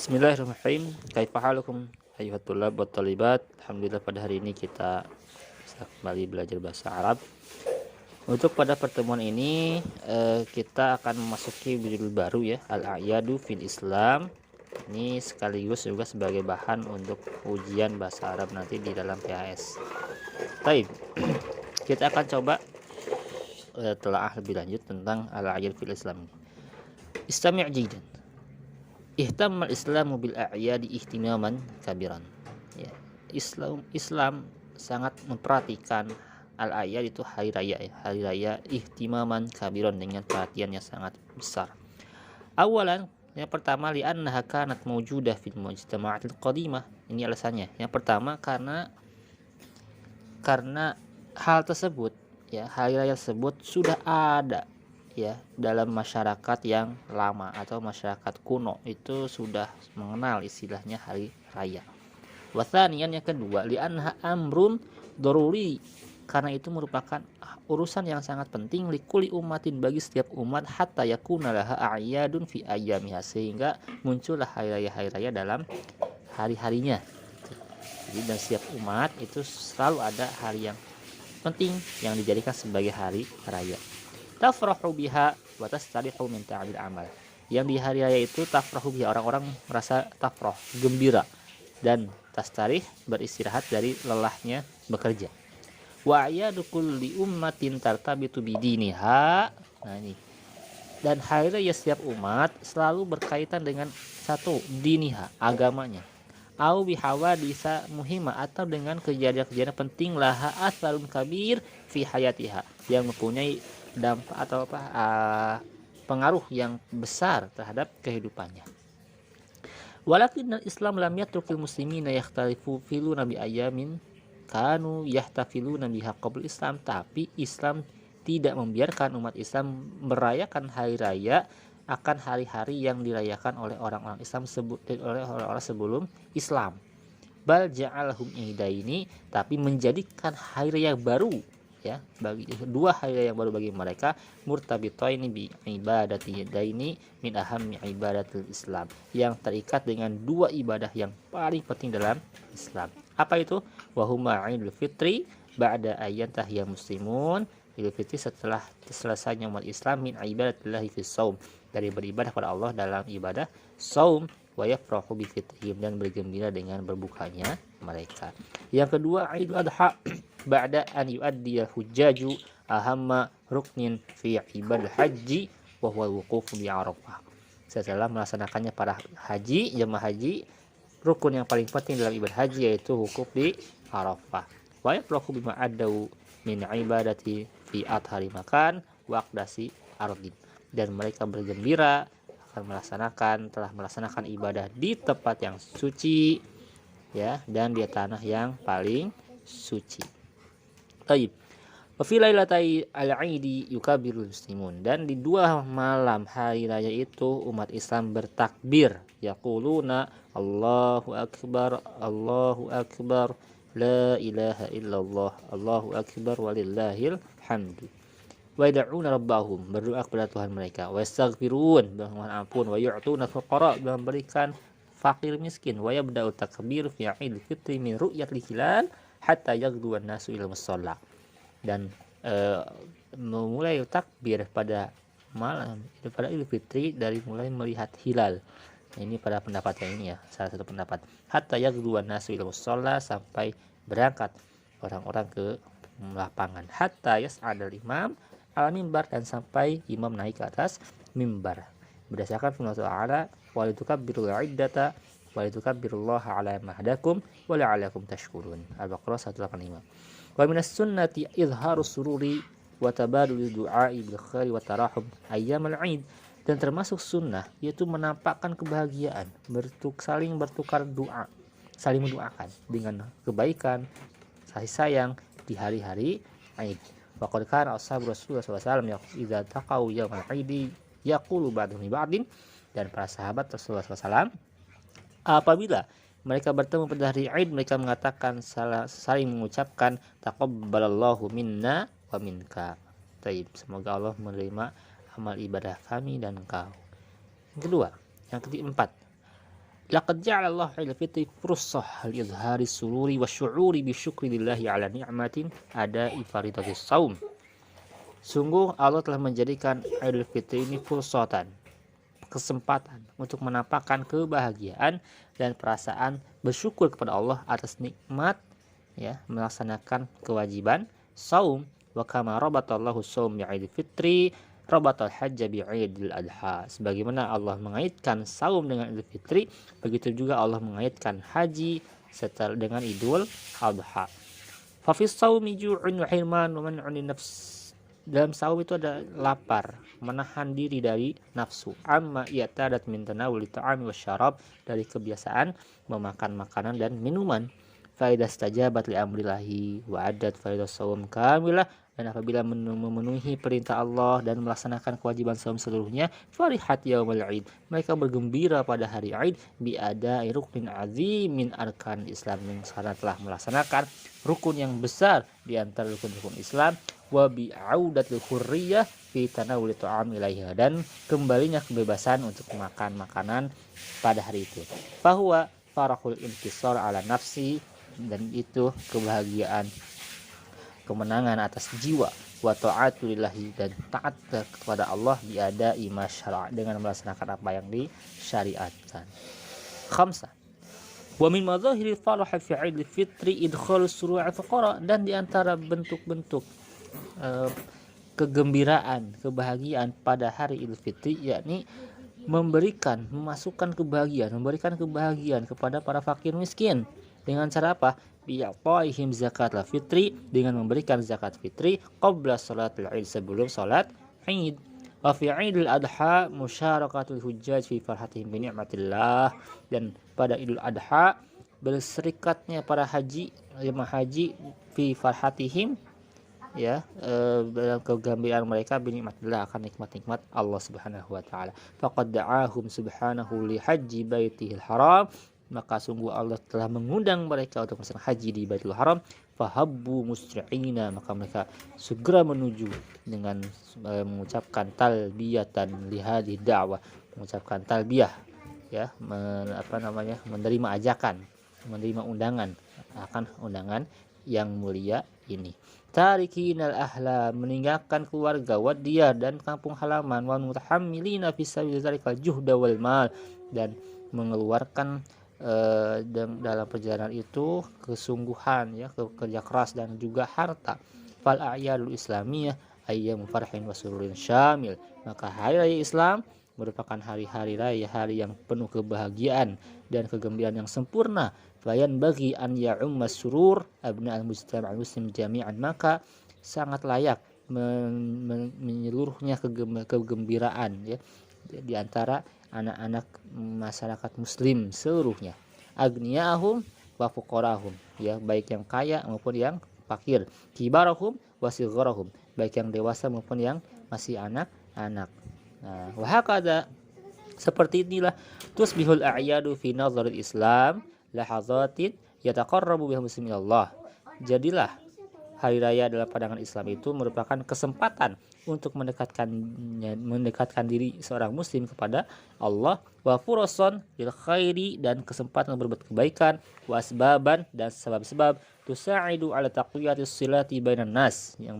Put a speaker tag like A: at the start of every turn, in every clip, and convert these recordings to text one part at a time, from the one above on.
A: Bismillahirrahmanirrahim. Kaifa halukum ayyuhat thullab wat thalibat. Alhamdulillah pada hari ini kita bisa kembali belajar bahasa Arab. Untuk pada pertemuan ini kita akan memasuki judul baru ya, Al-A'yadu fil Islam. Ini sekaligus juga sebagai bahan untuk ujian bahasa Arab nanti di dalam PAS. Baik. Kita akan coba telaah lebih lanjut tentang Al-A'yadu fil Islam. Istami' jidan. Ihtammal Islamu bil a'yadi ihtimaman kabiran. Ya, Islam sangat memperhatikan al-a'yad itu hari raya ya. Hari raya ihtimaman kabiran dengan perhatian yang sangat besar. Awalan, yang pertama li'annaha kanat mawjudah fil mujtama'atil qadimah. Ini alasannya. Yang pertama karena hal tersebut ya, hari raya tersebut sudah ada ya dalam masyarakat yang lama atau masyarakat kuno, itu sudah mengenal istilahnya hari raya. Wathanian, yang kedua, li'anha amrun daruri, karena itu merupakan urusan yang sangat penting likuli umatin, bagi setiap umat, hatta yakuna laha a'yadun fi ayyamiha, sehingga muncullah hari raya dalam hari-harinya. Jadi dan setiap umat itu selalu ada hari yang penting yang dijadikan sebagai hari raya. Tafrahu biha wa tastarihu min ta'abil amal. Yang di hari raya itu tafrahu biha, orang-orang merasa tafrah, gembira, dan tastarih, beristirahat dari lelahnya bekerja. Wa a'yadu kulli ummatin tartabitu bidiniha. Nah ini. Dan hari raya setiap umat selalu berkaitan dengan satu, diniha, agamanya. Au bihawadisa muhimah, atau dengan kejadian-kejadian penting, laha atharun kabir fi hayatiha, yang mempunyai dampak atau pengaruh yang besar terhadap kehidupannya. Walakin Islam lam yatrukil muslimina yakhtalifuna bi ayamin kanu yahtafiluna biha qabl Islam. Tapi Islam tidak membiarkan umat Islam merayakan hari raya akan hari-hari yang dirayakan oleh orang-orang Islam oleh orang-orang sebelum Islam. Bal ja'alhum idaini, tapi menjadikan hari raya baru ya, bagi dua hari raya yang baru bagi mereka, murtabitaini bi ibadati daini min ahammi ibadatul Islam, yang terikat dengan dua ibadah yang paling penting dalam Islam. Apa itu? Wa huma Idul Fitri ba'da ayyan tahiyya muslimun. Idul Fitri setelah selesainya umat Islam, min ibadatillahi fis shaum, dari beribadah kepada Allah dalam ibadah shaum, wa yafrahu bi fitrihim, dan bergembira dengan berbukanya mereka. Yang kedua, Idul Adha ba'da an yu'addiya hujjaju ahamma ruknin fi ibadil haji wa huwa al-wuquf bi Arafah. Setelah melaksanakannya para haji, jemaah haji, rukun yang paling penting dalam ibadah haji yaitu wukuf di Arafah. Wa yafrahu bima adau min ibadati fi athari makan wa aqdasi ardin, dan mereka bergembira akan telah melaksanakan ibadah di tempat yang suci ya, dan di tanah yang paling suci. Baik. Wa fi lailatai al-'idi yukabirul muslimun, dan di dua malam hari raya itu umat Islam bertakbir, yaquluna Allahu akbar, la ilaha illallah, Allahu akbar walillahil hamdu. Wa yad'una rabbahum, berdoa kepada Tuhan mereka, wa yastaghfirun, mohon ampun, wa yu'tuna fuqara, memberikan fakir miskin, wa yabda'u takbir fi 'idil fitri min ru'yatil hilal hatta yaghdu an-nasu ila musalla, dan memulai takbir pada malam pada Idul Fitri dari mulai melihat hilal. Ini pada pendapat yang ini ya, salah satu pendapat. Hatta yaghdu an-nasu ila musalla, sampai berangkat orang-orang ke lapangan. Hatta yas'adal imam ala mimbar, dan sampai imam naik ke atas mimbar. Berdasarkan firman Allah, wa litukabbiru iddata wa litukabbirullaha ala ma hadakum wa la'allakum tashkurun. Al-Baqarah 185. Wa minas sunnati izharus sururi wa tabadul du'a'i bil khairi wa tarahum ayyamal 'id, dan termasuk sunnah yaitu menampakkan kebahagiaan, saling bertukar doa, saling mendoakan dengan kebaikan, kasih sayang di hari-hari Id. Wa qad kana ashabu Rasulullah SAW idza taqaw yaumal 'idi yaqulu ba'dhum li ba'din, dan para sahabat Rasulullah SAW apabila mereka bertemu pada hari Id, mereka mengatakan, saling mengucapkan, taqabbalallahu minna wa minka. Taib, semoga Allah menerima amal ibadah kami dan engkau. Yang kedua, yang keempat, Laqad ja'ala Allah 'idul fitri fursah li-izhari sururi wasyu'uri bisyukri lillahi 'ala ni'matin ada'i faridatis shaum. Sungguh Allah telah menjadikan Idul Fitri ini fursatan, kesempatan untuk menampakkan kebahagiaan dan perasaan bersyukur kepada Allah atas nikmat, ya, melaksanakan kewajiban saum. Wa kama rabatallahu shaum bi'idul fitri rabatal hajja bi'idul adha. Sebagaimana Allah mengaitkan saum dengan Idul Fitri, begitu juga Allah mengaitkan haji setelah dengan Idul Adha. Fa fis shaumi ju'un wa hirman wa man'un nafs. Dalam saum itu ada lapar, menahan diri dari nafsu, amma i'tadat min tanawuli ta'ami wasyarab, dari kebiasaan memakan makanan dan minuman. Fa idza stajabat li amrillahi wa addat faidah saum kamilah, dan apabila memenuhi perintah Allah dan melaksanakan kewajiban saum seluruhnya, farihat yaumul id, mereka bergembira pada hari Id, bi ada'i ruknin azimin arkan Islam, yang karena telah melaksanakan rukun yang besar di antara rukun-rukun Islam, wa bi audatil hurriyah fi tanawuli ta'am ilaiha, dan kembalinya kebebasan untuk makan makanan pada hari itu. Fahuwa farahul intisar ala nafsi, dan itu kebahagiaan, kemenangan atas jiwa, wa ta'atulillahi, dan taat kepada Allah biada ima syara', dengan melaksanakan apa yang disyariatkan. Khamsa, wa min madzahiril farah fi 'idul fitri idkhalus suru'il fuqara, dan di antara bentuk-bentuk kegembiraan, kebahagiaan pada hari Idul Fitri, yakni memasukkan kebahagiaan kepada para fakir miskin. Dengan cara apa? Bi'ataihim zakatul fitri, dengan memberikan zakat fitri qabla salatul Id, sebelum salat Id. Wa fi Idul Adha musyarakatuul hujjaj fi farhatihim bi ni'matillah, dan pada Idul Adha berserikatnya para jemaah haji fi farhatihim, ya, dalam kegembiraan mereka binikmatillah, akan nikmat-nikmat Allah Subhanahu wa taala. Faqad da'ahum subhanahu li haji baitihil haram, maka sungguh Allah telah mengundang mereka untuk melaksanakan haji di Baitul Haram. Fahabbu musri'ina, maka mereka segera menuju dengan mengucapkan talbiyatan li hadhihi da'wah, mengucapkan talbiyah, ya, menerima ajakan, menerima undangan akan undangan yang mulia ini. Tarikinal ahla, meninggalkan keluarga, wadiyah, dan kampung halaman, wa mutahammilina fi sabilillahi juhda wal mal, dan mengeluarkan dalam perjalanan itu kesungguhan, ya, kerja keras dan juga harta. Fal a'yadul islamiyah ayyamu farhin wa sururin syamil, maka hari raya Islam merupakan hari-hari raya, hari yang penuh kebahagiaan dan kegembiraan yang sempurna. Bayan bagi an ya'ummas surur abna al-mujtama' al-muslim jami'an, maka sangat layak menyeluruhnya kegembiraan, ya, di antara anak-anak masyarakat muslim seluruhnya. Agniahum wa fuqarahum, ya, baik yang kaya maupun yang fakir. Kibarahum wa sigharahum, baik yang dewasa maupun yang masih anak-anak. Nah, wa hakadha, seperti inilah tusbihul a'yadu fi nazaril Islam lahazatin yataqarrabu biha muslimin Allah. Jadilah hari raya dalam pandangan Islam itu merupakan kesempatan untuk mendekatkan diri seorang muslim kepada Allah, wa furasan lil khairi, dan kesempatan berbuat kebaikan, wa asbaban, dan sebab-sebab tusa'idu ala taqwiyatis silati bainan nas, yang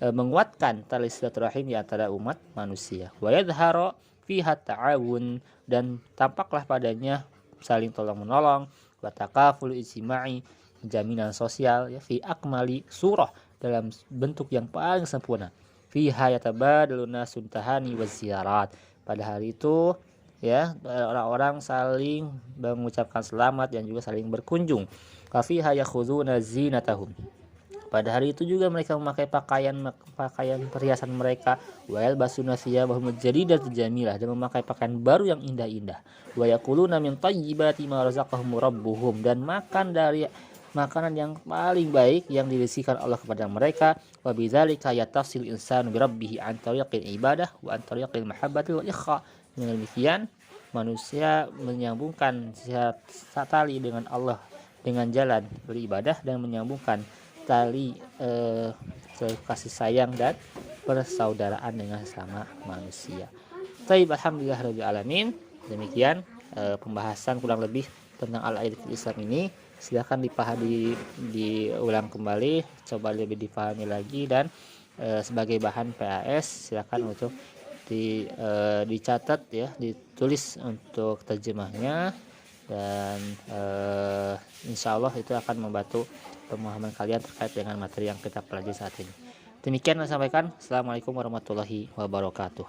A: menguatkan tali silaturahim di antara umat manusia. Wa yadhharu fiha ta'awun, dan tampaklah padanya saling tolong menolong, wa takaful ijtima'i, jaminan sosial, ya, fi akmali surah, dalam bentuk yang paling sempurna. Fiha yatabadaluna suntahani wa ziyarat, pada hari itu, ya, orang-orang saling mengucapkan selamat dan juga saling berkunjung. Wa fiha yakhuduna zinatahum, pada hari itu juga mereka memakai pakaian perhiasan mereka. Wa yalbasuna thiyabahum jadidatul jamilah, dan memakai pakaian baru yang indah-indah. Wa yaquluna min thayyibati ma razaqahum rabbuhum, dan makan dari makanan yang paling baik yang dirisikan Allah kepada mereka. Wa bidzalika yatasil insanu bi rabbih an tariqil ibadah wa an tariqil mahabbati wal ikha. Dengan demikian manusia menyambungkan tali dengan Allah dengan jalan beribadah, dan menyambungkan tali kasih sayang dan persaudaraan dengan sama manusia. Taib, alhamdulillah rabbil alamin. Demikian pembahasan kurang lebih tentang al-Aidil Islam ini. Silahkan dipahami, diulang kembali, coba lebih dipahami lagi, dan sebagai bahan PAS silakan untuk dicatat ya, ditulis untuk terjemahnya, dan insya Allah itu akan membantu pemahaman kalian terkait dengan materi yang kita pelajari saat ini. Demikian saya sampaikan. Assalamualaikum warahmatullahi wabarakatuh.